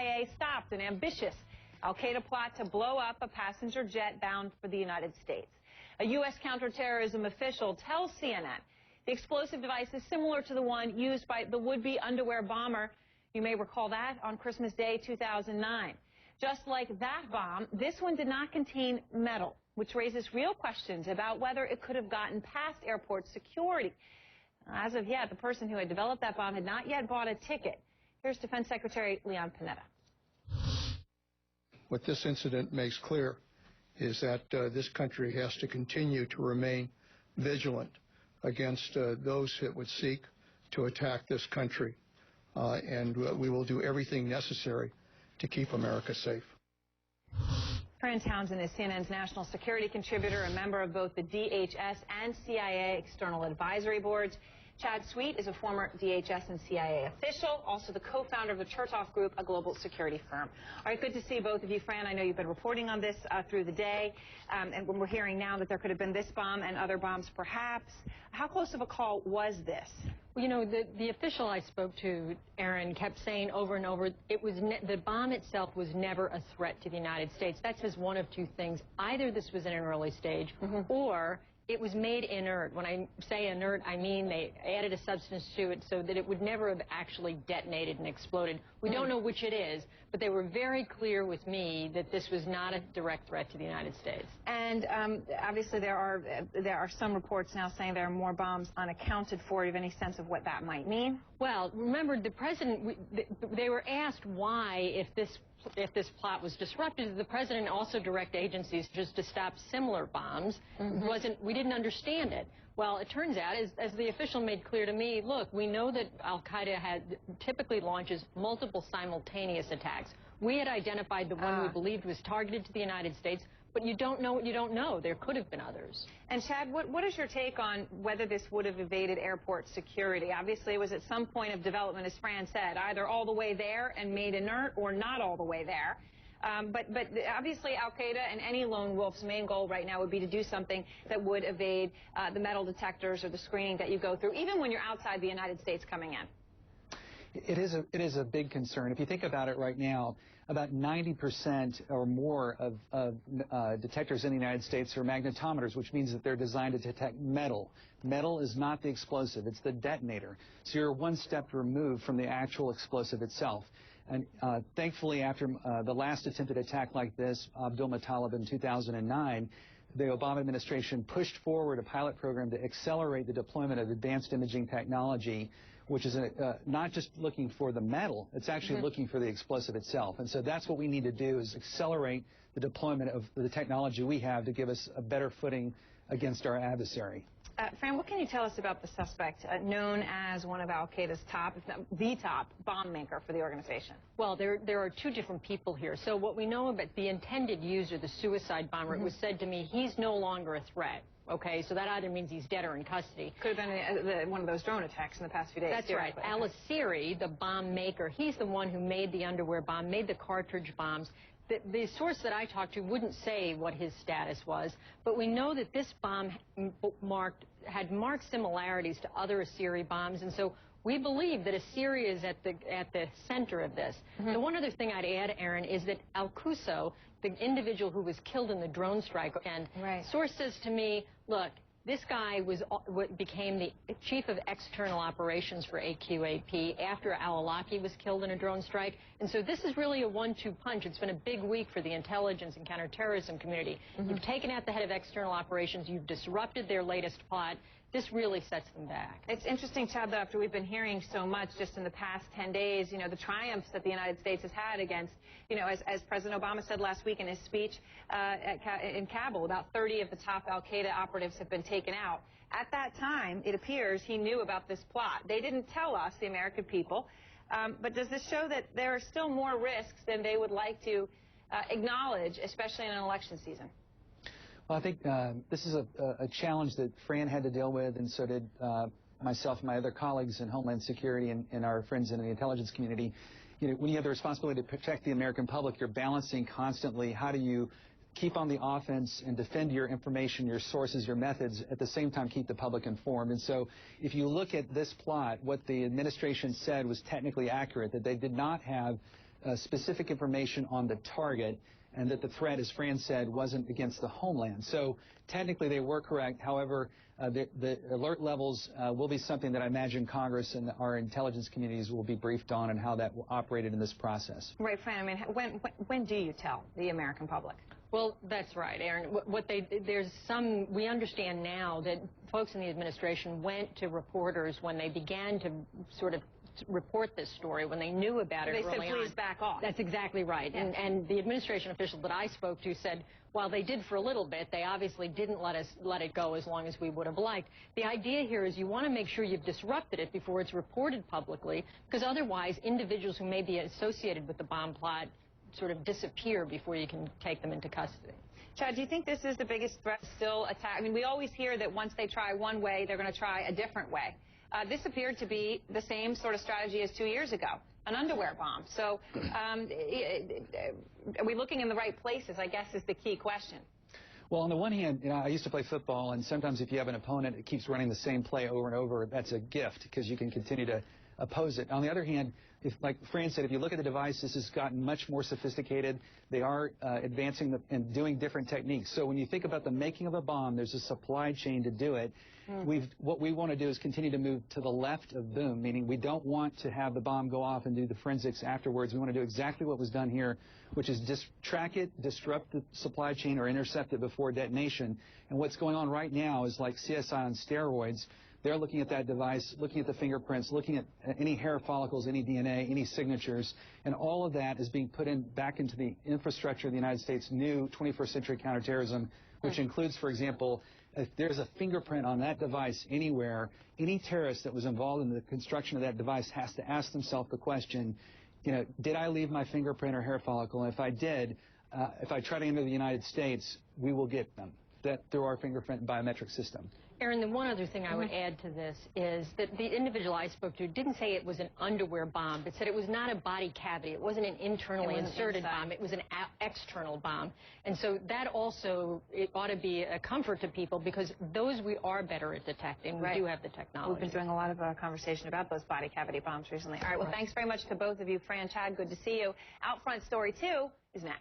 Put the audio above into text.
CIA stopped an ambitious al-Qaeda plot to blow up a passenger jet bound for the United States. A U.S. counterterrorism official tells CNN the explosive device is similar to the one used by the would-be underwear bomber. You may recall that on Christmas Day 2009. Just like that bomb, this one did not contain metal, which raises real questions about whether it could have gotten past airport security. As of yet, the person who had developed that bomb had not yet bought a ticket. Here's Defense Secretary Leon Panetta. What this incident makes clear is that this country has to continue to remain vigilant against those that would seek to attack this country. And we will do everything necessary to keep America safe. Fran Townsend is CNN's national security contributor, a member of both the DHS and CIA external advisory boards. Chad Sweet is a former DHS and CIA official, also the co-founder of the Chertoff Group, a global security firm. All right, good to see both of you. Fran, I know you've been reporting on this through the day, and we're hearing now that there could have been this bomb and other bombs perhaps. How close of a call was this? Well, you know, the official I spoke to, Aaron, kept saying over and over, the bomb itself was never a threat to the United States. That says one of two things. Either this was in an early stage, or it was made inert. When I say inert, I mean they added a substance to it so that it would never have actually detonated and exploded. We don't know which it is, but they were very clear with me that this was not a direct threat to the United States. And obviously there are some reports now saying there are more bombs unaccounted for. Do you have any sense of what that might mean? Well, remember, the president, they were asked why, if this plot was disrupted, did the president also direct agencies just to stop similar bombs? We didn't understand it. Well, it turns out, as the official made clear to me, look, we know that al-Qaeda typically launches multiple simultaneous attacks. We had identified the one we believed was targeted to the United States, but you don't know what you don't know. There could have been others. And Chad, what is your take on whether this would have evaded airport security? Obviously, it was at some point of development, as Fran said, either all the way there and made inert or not all the way there. But obviously, al-Qaeda and any lone wolf's main goal right now would be to do something that would evade the metal detectors or the screening that you go through, even when you're outside the United States coming in. It is a big concern. If you think about it right now, about 90% or more of detectors in the United States are magnetometers, which means that they're designed to detect metal. Metal is not the explosive, it's the detonator. So you're one step removed from the actual explosive itself. And thankfully, after the last attempted attack like this, Abdul Muttalib in 2009, the Obama administration pushed forward a pilot program to accelerate the deployment of advanced imaging technology, which is not just looking for the metal, it's actually looking for the explosive itself. And so that's what we need to do, is accelerate the deployment of the technology we have to give us a better footing against our adversary. Fran, what can you tell us about the suspect, known as one of al-Qaeda's top, if not the top, bomb maker for the organization? Well, there are two different people here. So what we know about the intended user, the suicide bomber, it was said to me he's no longer a threat. Okay, so that either means he's dead or in custody. Could have been one of those drone attacks in the past few days. That's right. Al-Asiri, the bomb maker, he's the one who made the underwear bomb, made the cartridge bombs. The source that I talked to wouldn't say what his status was, but we know that this bomb had marked similarities to other Asiri bombs, and so we believe that Asiri is at the center of this. The one other thing I'd add, Aaron, is that Al-Quso, the individual who was killed in the drone strike, and source says to me, look, this guy became the chief of external operations for AQAP after al-Awlaki was killed in a drone strike. And so this is really a one-two punch. It's been a big week for the intelligence and counterterrorism community. You've taken out the head of external operations. You've disrupted their latest plot. This really sets them back. It's interesting, Chad, though, after we've been hearing so much just in the past 10 days, you know, the triumphs that the United States has had against, you know, as President Obama said last week in his speech in Kabul, about 30 of the top al-Qaeda operatives have been taken out. At that time, it appears he knew about this plot. They didn't tell us, the American people, but does this show that there are still more risks than they would like to acknowledge, especially in an election season? Well, I think this is a challenge that Fran had to deal with, and so did myself and my other colleagues in Homeland Security and our friends in the intelligence community. You know, when you have the responsibility to protect the American public, you're balancing constantly how do you keep on the offense and defend your information, your sources, your methods, at the same time keep the public informed. And so if you look at this plot, what the administration said was technically accurate, that they did not have specific information on the target, and that the threat, as Fran said, wasn't against the homeland. So technically they were correct. However, the alert levels will be something that I imagine Congress and our intelligence communities will be briefed on and how that operated in this process. Right, Fran. I mean, when do you tell the American public? Well, that's right, Aaron. We understand now that folks in the administration went to reporters when they began to sort of report this story, when they knew about it early on. They said, please back off. That's exactly right. Yeah. And the administration official that I spoke to said, while they did for a little bit, they obviously didn't let it go as long as we would have liked. The idea here is you want to make sure you've disrupted it before it's reported publicly, because otherwise individuals who may be associated with the bomb plot sort of disappear before you can take them into custody. Chad, do you think this is the biggest threat still attack? I mean, we always hear that once they try one way, they're going to try a different way. This appeared to be the same sort of strategy as 2 years ago, an underwear bomb. So are we looking in the right places, I guess, is the key question. Well, on the one hand, I used to play football, and sometimes if you have an opponent that keeps running the same play over and over, that's a gift because you can continue to oppose it. On the other hand, like Fran said, if you look at the device, this has gotten much more sophisticated. They are advancing and doing different techniques. So when you think about the making of a bomb, there's a supply chain to do it. What we want to do is continue to move to the left of boom, meaning we don't want to have the bomb go off and do the forensics afterwards. We want to do exactly what was done here, which is just track it, disrupt the supply chain, or intercept it before detonation. And what's going on right now is like CSI on steroids. They're looking at that device, looking at the fingerprints, looking at any hair follicles, any DNA, any signatures, and all of that is being put back into the infrastructure of the United States' new 21st century counterterrorism, which includes, for example, if there's a fingerprint on that device anywhere, any terrorist that was involved in the construction of that device has to ask themselves the question, did I leave my fingerprint or hair follicle? And if I did, if I try to enter the United States, we will get them through our fingerprint and biometric system. Aaron, the one other thing I would add to this is that the individual I spoke to didn't say it was an underwear bomb, but said it was not a body cavity. It wasn't an internally inserted bomb. It was an external bomb. And so that also, it ought to be a comfort to people because those we are better at detecting. We do have the technology. We've been doing a lot of conversation about those body cavity bombs recently. All right, well, thanks very much to both of you. Fran, Chad, good to see you. Out front story 2.